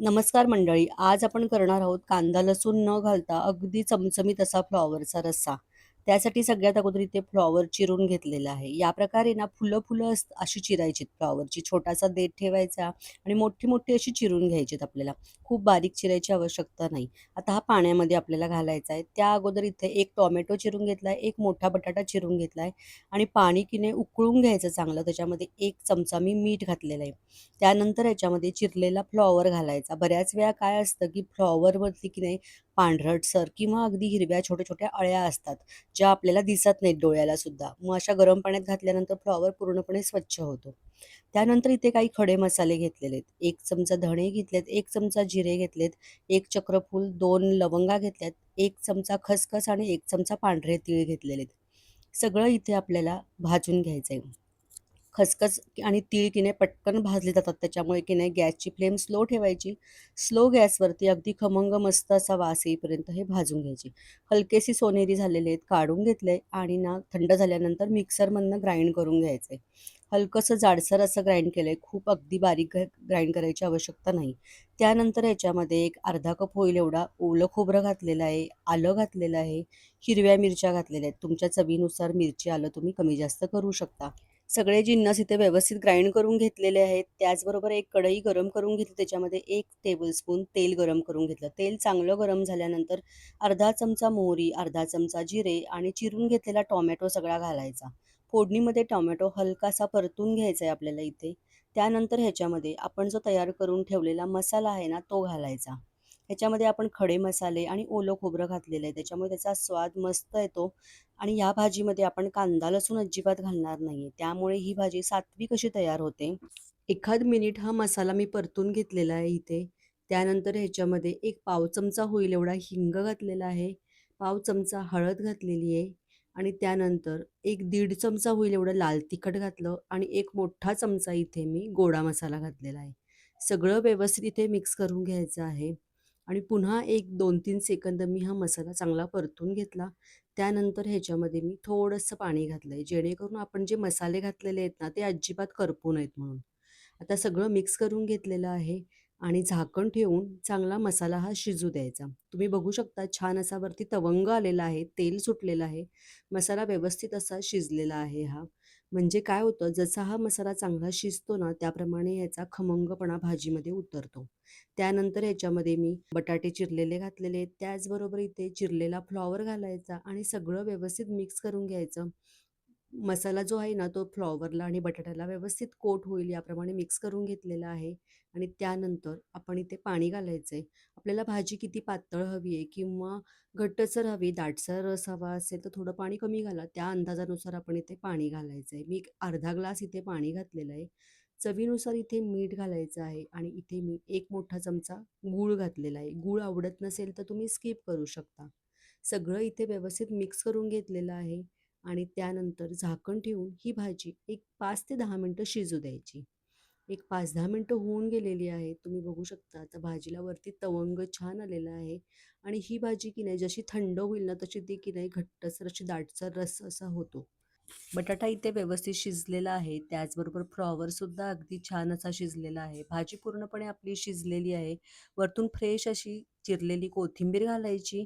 नमस्कार मंडळी. आज आपण करणार आहोत कांदा लसूण न घालता अगदी चमचमीत असा फ्लॉवरचा रस्सा. त्यासाठी सगळ्यात अगोदर इथे फ्लॉवर चिरून घेतलेला आहे. या प्रकारे ना फुलं-फुलं अशी चिरायचीत फ्लॉवरची. छोटासा देठ ठेवायचा आणि मोठी-मोठी अशी चिरून घ्यायचीत आपल्याला. खूप बारीक चिरायची आवश्यकता नाही. आता हा पाण्यामध्ये आपल्याला घालायचा आहे. त्या अगोदर इथे एक टोमॅटो चिरून घेतलाय, एक मोठा बटाटा चिरून घेतलाय आणि पाणी की नाही उकळून घ्यायचं चांगलं. त्याच्यामध्ये 1 चमचा मी मीठ घातलेलं आहे. त्यानंतर ह्याच्यामध्ये चिरलेला फ्लॉवर घालायचा. बऱ्याच वेळा काय असतं, की फ्लॉवरवरती की नाही पांढरटसर किंवा अगदी हिरव्या छोट्या-छोट्या अळ्या असतात, ज्या आपल्याला दिसत नाहीत डोळ्याला सुद्धा. मग अशा गरम पाण्यात घातल्यानंतर फ्लॉवर पूर्णपणे स्वच्छ होतो. त्यानंतर इथे काही खडे मसाले घेतलेले आहेत. 1 चमचा धणे घेतलेत, 1 चमचा जिरे घेतलेत, 1 चक्रफूल, 2 लवंगा घेतल्यात, 1 चमचा खसखस आणि 1 चमचा पांढरे तीळ घेतलेले आहेत. सगळं इथे आपल्याला भाजून घ्यायचं आहे. खसखस आणि तीळ की नाही पटकन भाजले जातात त्याच्यामुळे की नाही गॅसची फ्लेम स्लो ठेवायची. स्लो गॅसवरती अगदी खमंग मस्त असा वास येईपर्यंत हे भाजून घ्यायचे. हलकेसे सोनेरी झालेले आहेत, काढून घेतले आणि ना थंड झाल्यानंतर मिक्सरमधनं ग्राइंड करून घ्यायचं आहे. हलकंसं जाडसर असं ग्राइंड केलं आहे. खूप अगदी बारीक ग्राइंड करायची आवश्यकता नाही. त्यानंतर याच्यामध्ये एक अर्धा कप होईल एवढा ओलं खोबरं घातलेलं आहे, आलं घातलेलं आहे, हिरव्या मिरच्या घातलेल्या आहेत. तुमच्या चवीनुसार मिरची, आलं तुम्ही कमी जास्त करू शकता. सगळे जिन्नस इथे व्यवस्थित ग्राइंड करून घेतलेले आहेत. त्याचबरोबर एक कढई गरम करून घेतली. त्याच्यामध्ये 1 टेबलस्पून तेल गरम करून घेतलं. तेल चांगलं गरम झाल्यानंतर अर्धा चमचा मोहरी, अर्धा चमचा जिरे आणि चिरून घेतलेला टोमॅटो सगळा घालायचा. फोडणीमध्ये टोमॅटो हलकासा परतून घ्यायचा आहे आपल्याला इथे. त्यानंतर ह्याच्यामध्ये आपण जो तयार करून ठेवलेला मसाला आहे ना, तो घालायचा. ह्याच्यामध्ये आपण खडे मसाले आणि ओलं खोबरं घातलेलं आहे. त्याच्यामुळे त्याचा स्वाद मस्त येतो आणि या भाजीमध्ये आपण कांदा लसूण अजिबात घालणार नाहीये. त्यामुळे ही भाजी सात्विक अशी तयार होते. एखाद मिनिट हा मसाला मी परतून घेतलेला आहे इथे. त्यानंतर ह्याच्यामध्ये एक पाव चमचा होईल एवढा हिंग घातलेला आहे. पाव चमचा हळद घातलेली आहे आणि त्यानंतर एक दीड चमचा होईल एवढं लाल तिखट घातलं आणि एक मोठा चमचा इथे मी गोडा मसाला घातलेला आहे. सगळं व्यवस्थित इथे मिक्स करून घ्यायचं आहे आणि पुन्हा एक 2-3 सेकंद मी हा मसाला चांगला परतून घेतला. त्यानंतर ह्याच्यामध्ये मी थोडंसं पाणी घातलंय, जेणेकरून आपण जे मसाले घातलेले आहेत ना, ते अजिबात करपू नयेत म्हणून. आता सगळं मिक्स करून घेतलेलं आहे आणि झाकण ठेवून चांगला मसाला हा शिजू द्यायचा. तुम्ही बघू शकता छान असा वरती तवंग आलेला आहे, तेल सुटलेलं आहे. मसाला व्यवस्थित असा शिजलेला आहे हा. म्हणजे काय होतं, जसा हा मसाला चांगला शिजतो ना, त्याप्रमाणे याचा खमंगपणा भाजीमध्ये उतरतो. त्यानंतर ह्याच्यामध्ये मी बटाटे चिरलेले घातलेले आहेत. त्याचबरोबर इथे चिरलेला फ्लॉवर घालायचा आणि सगळं व्यवस्थित मिक्स करून घ्यायचं. मसाला जो आहे ना, तो फ्लॉवरला आणि बटाट्याला व्यवस्थित कोट होईल याप्रमाणे मिक्स करून घेतलेला आहे आणि त्यानंतर आपण इथे पाणी घालायचं आहे. आपल्याला भाजी किती पातळ हवी आहे किंवा घट्टसर हवी, दाटसर रस हवा असेल तर थोडं पाणी कमी घाला. त्या अंदाजानुसार आपण इथे पाणी घालायचं आहे. मी एक अर्धा ग्लास इथे पाणी घातलेलं आहे. चवीनुसार इथे मीठ घालायचं आहे आणि इथे मी 1 मोठा चमचा गूळ घातलेला आहे. गूळ आवडत नसेल तर तुम्ही स्किप करू शकता. सगळं इथे व्यवस्थित मिक्स करून घेतलेलं आहे आणि त्यानंतर झाकण ठेवून ही भाजी एक 5 ते 10 मिनिटं शिजू द्यायची. एक 5-10 मिनिटं होऊन गेलेली आहेत. तुम्ही बघू शकता आता भाजीला वरती तवंग छान आलेला आहे आणि ही भाजी की नाही जशी थंड होईल ना, तशी ती की नाही घट्टसर अशी दाटसर रस असा होतो. बटाटा इथे व्यवस्थित शिजलेला आहे. त्याचबरोबर फ्लॉवरसुद्धा अगदी छान असा शिजलेला आहे. भाजी पूर्णपणे आपली शिजलेली आहे. वरतून फ्रेश अशी चिरलेली कोथिंबीर घालायची.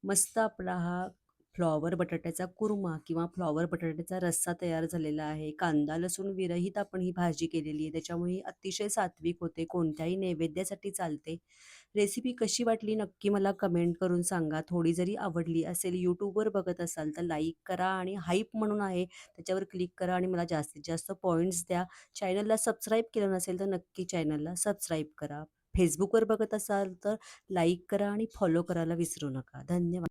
मस्त आपला हा फ्लॉवर बटाट्याचा कुर्मा किंवा फ्लॉवर बटाट्याचा रस्सा तयार झालेला आहे. कांदा लसूण विरहित आपण ही भाजी केलेली आहे. त्याच्यामुळे ही अतिशय सात्विक होते. कोणत्याही नैवेद्यासाठी चालते. रेसिपी कशी वाटली नक्की मला कमेंट करून सांगा. थोडी जरी आवडली असेल, यूट्यूबवर बघत असाल तर लाईक करा आणि हाईप म्हणून आहे त्याच्यावर क्लिक करा आणि मला जास्तीत जास्त पॉइंट्स द्या. चॅनलला सबस्क्राईब केलं नसेल तर नक्की चॅनलला सबस्क्राईब करा. फेसबुकवर बघत असाल तर लाईक करा आणि फॉलो करायला विसरू नका. धन्यवाद.